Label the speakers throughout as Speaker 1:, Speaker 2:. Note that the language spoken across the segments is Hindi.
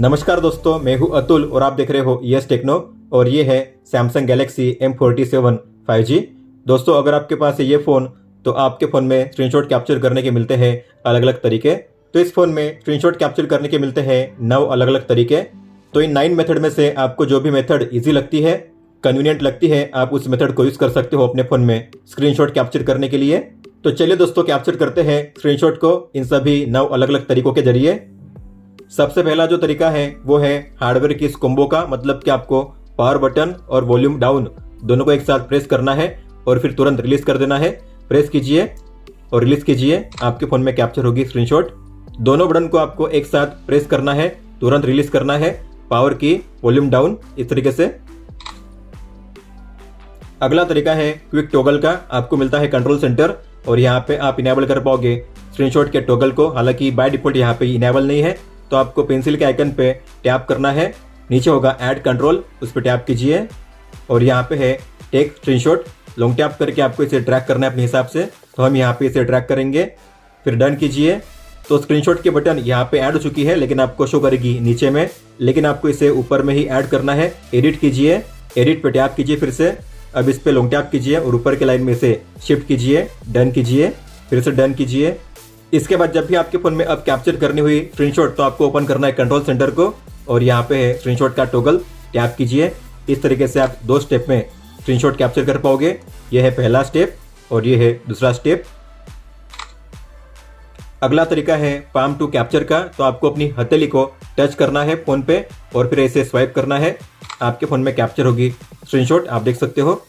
Speaker 1: नमस्कार दोस्तों, मैं हूं अतुल और आप देख रहे हो यस टेक्नो और ये है सैमसंग गैलेक्सी M47 5G। दोस्तों, अगर आपके पास है ये फ़ोन तो आपके फ़ोन में स्क्रीनशॉट कैप्चर करने के मिलते हैं अलग अलग तरीके। तो इस फ़ोन में स्क्रीनशॉट कैप्चर करने के मिलते हैं 9 अलग अलग तरीके। तो इन 9 मेथड में से आपको जो भी मेथड ईजी लगती है, कन्वीनियंट लगती है, आप उस मेथड को यूज़ कर सकते हो अपने फ़ोन में स्क्रीनशॉट कैप्चर करने के लिए। तो चलिए दोस्तों, कैप्चर करते हैं स्क्रीनशॉट को इन सभी 9 अलग अलग तरीकों के जरिए। सबसे पहला जो तरीका है वो है हार्डवेयर की इस कॉम्बो का, मतलब कि आपको पावर बटन और वॉल्यूम डाउन दोनों को एक साथ प्रेस करना है और फिर तुरंत रिलीज कर देना है। प्रेस कीजिए और रिलीज कीजिए, आपके फोन में कैप्चर होगी स्क्रीनशॉट। दोनों बटन को आपको एक साथ प्रेस करना है, तुरंत रिलीज करना है, पावर की, वॉल्यूम डाउन, इस तरीके से। अगला तरीका है क्विक टॉगल का। आपको मिलता है कंट्रोल सेंटर और यहाँ पे आप इनेबल कर पाओगे स्क्रीनशॉट के टॉगल को। हालांकि बाय डिफॉल्ट यहाँ पे इनेबल नहीं है, तो आपको पेंसिल के आइकन पे टैप करना है। नीचे होगा ऐड कंट्रोल, उस पर टैप कीजिए और यहाँ पे है टेक स्क्रीनशॉट। लॉन्ग टैप करके आपको इसे ट्रैक करना है अपने हिसाब से, तो हम यहाँ पे इसे ट्रैक करेंगे। फिर डन कीजिए। तो स्क्रीनशॉट के बटन यहाँ पे ऐड हो चुकी है, लेकिन आपको शो करेगी नीचे में, लेकिन आपको इसे ऊपर में ही ऐड करना है। एडिट कीजिए, एडिट पे टैप कीजिए फिर से। अब इस पे लॉन्ग टैप कीजिए और ऊपर के लाइन में इसे शिफ्ट कीजिए, डन कीजिए, फिर से डन कीजिए। इसके बाद जब भी आपके फोन में अब कैप्चर करनी हुई स्क्रीनशॉट, तो आपको ओपन करना है कंट्रोल सेंटर को और यहाँ पे है स्क्रीनशॉट का टॉगल, टैप कीजिए। इस तरीके से आप 2 स्टेप में स्क्रीनशॉट कैप्चर कर पाओगे। यह है पहला स्टेप और ये है दूसरा स्टेप। अगला तरीका है पाम टू कैप्चर का। तो आपको अपनी हथेली को टच करना है फोन पे और फिर ऐसे स्वाइप करना है, आपके फोन में कैप्चर होगी स्क्रीनशॉट, आप देख सकते हो।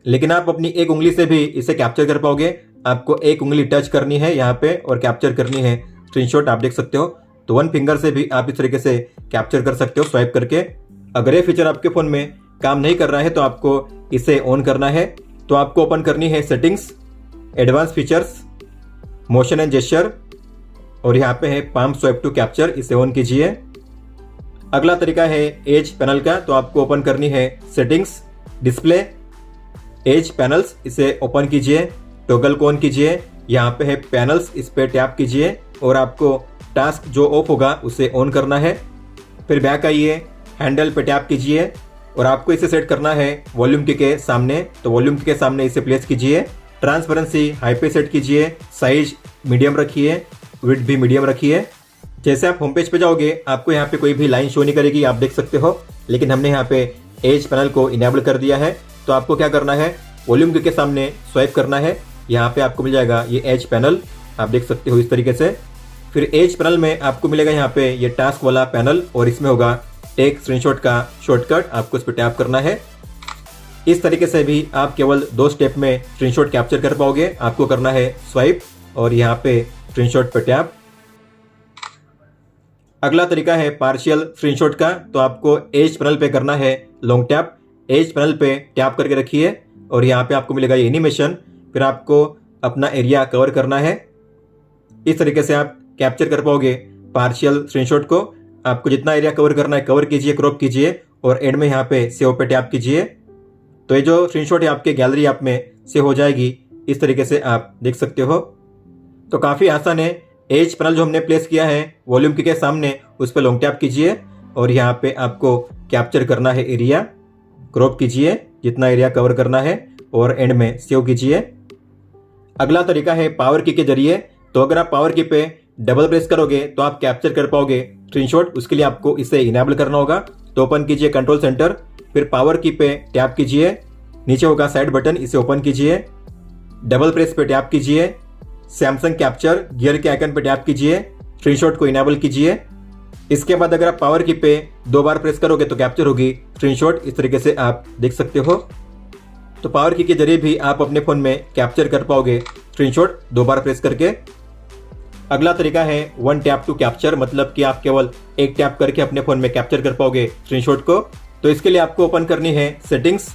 Speaker 1: लेकिन आप अपनी एक उंगली से भी इसे कैप्चर कर पाओगे। आपको एक उंगली टच करनी है यहाँ पे और कैप्चर करनी है स्क्रीनशॉट, आप देख सकते हो। तो 1 फिंगर से भी आप इस तरीके से कैप्चर कर सकते हो स्वाइप करके। अगर ये फीचर आपके फोन में काम नहीं कर रहा है तो आपको इसे ऑन करना है। तो आपको ओपन करनी है settings, advance features, motion and gesture और यहाँ पे है पाम स्वाइप टू कैप्चर, इसे ऑन कीजिए। अगला तरीका है एज पैनल का। तो आपको ओपन करनी है सेटिंग्स, डिस्प्ले, एज पैनल्स, इसे ओपन कीजिए, टॉगल को ऑन कीजिए। यहाँ पे है पैनल्स, इस पे टैप कीजिए और आपको टास्क जो ऑफ होगा उसे ऑन करना है। फिर बैक आइए, हैंडल पे टैप कीजिए और आपको इसे सेट करना है वॉल्यूम की के सामने। तो वॉल्यूम की के सामने इसे प्लेस कीजिए। ट्रांसपेरेंसी हाई पे सेट कीजिए, साइज मीडियम रखिए, विड्थ भी मीडियम रखिए। जैसे आप होम पेज पे जाओगे आपको यहाँ पे कोई भी लाइन शो नहीं करेगी, आप देख सकते हो, लेकिन हमने यहाँ पे एज पैनल को इनेबल कर दिया है। तो आपको क्या करना है, वॉल्यूम के सामने स्वाइप करना है, यहाँ पे आपको मिल जाएगा ये एज पैनल, आप देख सकते हो इस तरीके से। फिर एज पैनल में आपको मिलेगा यहाँ पे ये टास्क वाला पैनल और इसमें होगा टेक स्क्रीनशॉट का शॉर्टकट, आपको इस पर टैप करना है। इस तरीके से भी आप केवल 2 स्टेप में स्क्रीनशॉट कैप्चर कर पाओगे। आपको करना है स्वाइप और यहाँ पे स्क्रीनशॉट पर टैप। अगला तरीका है पार्शियल स्क्रीनशॉट का। तो आपको एज पैनल पे करना है लॉन्ग टैप, एज पैनल पे टैप करके रखिए और यहाँ पे आपको मिलेगा ये एनिमेशन। फिर आपको अपना एरिया कवर करना है। इस तरीके से आप कैप्चर कर पाओगे पार्शियल स्क्रीनशॉट को। आपको जितना एरिया कवर करना है कवर कीजिए, क्रॉप कीजिए और एंड में यहाँ पे सेव पे टैप कीजिए। तो ये जो स्क्रीनशॉट है आपके गैलरी ऐप में सेव हो जाएगी, इस तरीके से आप देख सकते हो। तो काफ़ी आसान है। एज पैनल जो हमने प्लेस किया है वॉल्यूम के सामने, उस पर लॉन्ग टैप कीजिए और यहाँ पे आपको कैप्चर करना है एरिया, क्रॉप कीजिए जितना एरिया कवर करना है और एंड में सेव कीजिए। अगला तरीका है पावर की के जरिए। तो अगर आप पावर की पे डबल प्रेस करोगे तो आप कैप्चर कर पाओगे स्क्रीनशॉट। उसके लिए आपको इसे इनेबल करना होगा। तो ओपन कीजिए कंट्रोल सेंटर, फिर पावर की पे टैप कीजिए, नीचे होगा साइड बटन, इसे ओपन कीजिए, डबल प्रेस पे टैप कीजिए, सैमसंग कैप्चर गियर के आइकन पे टैप कीजिए, स्क्रीनशॉट को इनेबल कीजिए। इसके बाद अगर आप पावर की पे 2 बार प्रेस करोगे तो कैप्चर होगी स्क्रीनशॉट, इस तरीके से आप देख सकते हो। तो पावर की के जरिए भी आप अपने फोन में कैप्चर कर पाओगे स्क्रीनशॉट 2 बार प्रेस करके। अगला तरीका है 1 टैप टू कैप्चर, मतलब कि आप केवल एक टैप करके अपने फोन में कैप्चर कर पाओगे स्क्रीनशॉट को। तो इसके लिए आपको ओपन करनी है settings,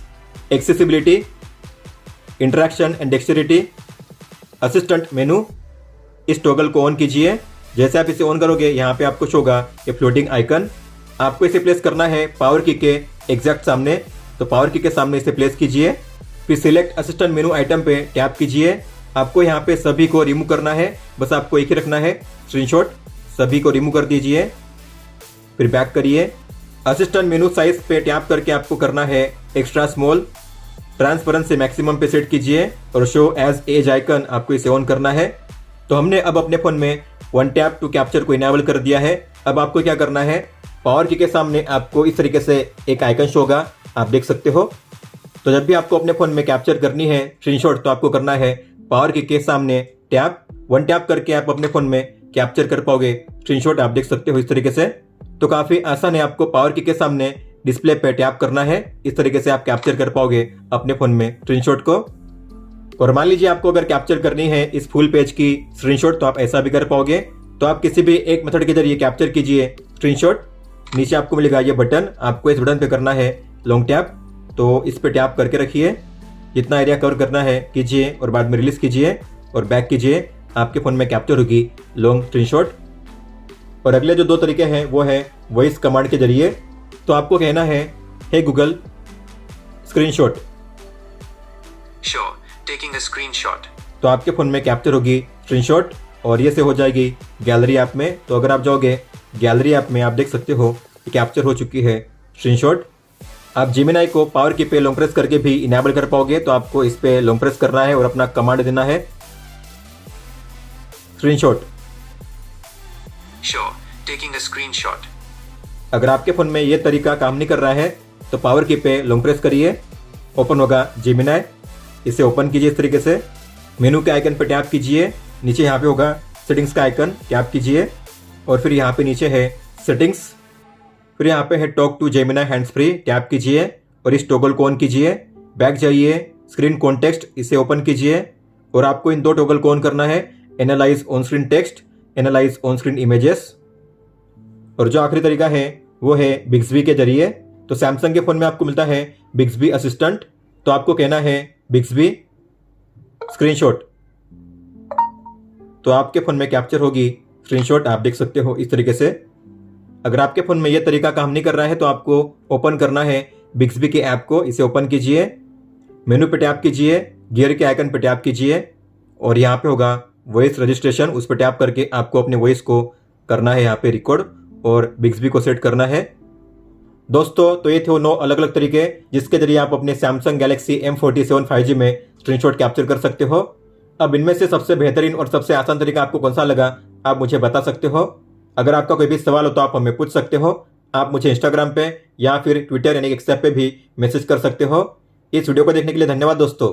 Speaker 1: accessibility, interaction and dexterity, assistant मेनू। इस टॉगल को ऑन कीजिए। जैसे आप इसे ऑन करोगे यहाँ पे आपको शो होगा ये फ्लोटिंग आइकन। आपको इसे प्लेस करना है पावर की के एग्जैक्ट सामने। तो पावर की के सामने इसे प्लेस कीजिए, फिर सिलेक्ट असिस्टेंट मेनू आइटम पे टैप कीजिए। आपको यहाँ पे सभी को रिमूव करना है, बस आपको एक ही रखना है स्क्रीनशॉट। सभी को रिमूव कर दीजिए, फिर बैक करिए। असिस्टेंट मेनू साइज पे टैप करके आपको करना है एक्स्ट्रा स्मॉल, ट्रांसपेरेंसी मैक्सिमम पे सेट कीजिए और शो एज एज आइकन आपको इसे ऑन करना है। तो हमने अब अपने फोन में वन टैप टू कैप्चर को इनेबल कर दिया है। अब आपको क्या करना है, पावर की के सामने आपको इस तरीके से एक आइकन शो होगा, आप देख सकते हो। तो जब भी आपको अपने फोन में कैप्चर करनी है स्क्रीनशॉट, तो आपको करना है पावर की के सामने टैप, वन टैप करके आप अपने फोन में कैप्चर कर पाओगे स्क्रीनशॉट, आप देख सकते हो इस तरीके से। तो काफी आसान है, आपको पावर की के सामने डिस्प्ले पे टैप करना है, इस तरीके से आप कैप्चर कर पाओगे अपने फोन में स्क्रीनशॉट को। और मान लीजिए आपको अगर कैप्चर करनी है इस फुल पेज की स्क्रीनशॉट, तो आप ऐसा भी कर पाओगे। तो आप किसी भी एक मेथड के जरिए कैप्चर कीजिए स्क्रीनशॉट। नीचे आपको मिलेगा ये बटन, आपको इस बटन पे करना है लॉन्ग टैप, तो इस पे टैप करके रखिए, जितना एरिया कवर करना है कीजिए और बाद में रिलीज कीजिए और बैक कीजिए, आपके फोन में कैप्चर होगी लॉन्ग स्क्रीनशॉट। और अगले जो दो तरीके हैं वो है वॉइस कमांड के जरिए। तो आपको कहना है hey Google screenshot,
Speaker 2: Sure, taking a screenshot.
Speaker 1: तो आपके फोन में कैप्चर होगी स्क्रीनशॉट और ये से हो जाएगी गैलरी ऐप में। तो अगर आप जाओगे गैलरी ऐप में, आप देख सकते हो कि कैप्चर हो चुकी है स्क्रीनशॉट। आप जेमिनाई को पावर की पे लॉन्ग प्रेस करके भी इनेबल कर पाओगे। तो आपको इस पे लॉन्ग प्रेस करना है और अपना कमांड देना है screenshot.
Speaker 2: Sure, taking a screenshot.
Speaker 1: अगर आपके फोन में ये तरीका काम नहीं कर रहा है तो पावर की पे लॉन्ग प्रेस करिए, ओपन होगा जेमिनाई, इसे ओपन कीजिए इस तरीके से। मेनू के आइकन पर टैप कीजिए, नीचे यहाँ पे होगा सेटिंग्स का आइकन, टैप कीजिए और फिर यहाँ पे नीचे है सेटिंग्स, फिर यहाँ पे है talk to Gemini hands free, tap कीजिए और इस टॉगल को ऑन कीजिए। बैक जाइए, स्क्रीन कॉन्टेक्स्ट, इसे ओपन कीजिए और आपको इन दो टॉगल को ऑन करना है, analyse on screen text, analyse on screen images. और जो आखिरी तरीका है वो है बिग्सबी के जरिए। तो सैमसंग के फोन में आपको मिलता है बिग्सबी असिस्टेंट, तो आपको कहना है बिग्सबी स्क्रीनशॉट, तो आपके फोन में कैप्चर होगी स्क्रीनशॉट, आप देख सकते हो इस तरीके से। अगर आपके फोन में यह तरीका काम नहीं कर रहा है तो आपको ओपन करना है बिग्सबी के ऐप को, इसे ओपन कीजिए, मेनू पे टैप कीजिए, गियर के आइकन पे टैप कीजिए और यहाँ पे होगा वॉइस रजिस्ट्रेशन, उस पर टैप करके आपको अपने वॉइस को करना है यहाँ पे रिकॉर्ड और बिग्सबी को सेट करना है। दोस्तों, तो ये थे वो 9 अलग अलग तरीके जिसके जरिए आप अपने सैमसंग गैलेक्सी M47 5G में स्क्रीनशॉट कैप्चर कर सकते हो। अब इनमें से सबसे बेहतरीन और सबसे आसान तरीका आपको कौन सा लगा, आप मुझे बता सकते हो। अगर आपका कोई भी सवाल हो तो आप हमें पूछ सकते हो। आप मुझे इंस्टाग्राम पे या फिर ट्विटर यानी एक्स पे भी मैसेज कर सकते हो। इस वीडियो को देखने के लिए धन्यवाद दोस्तों।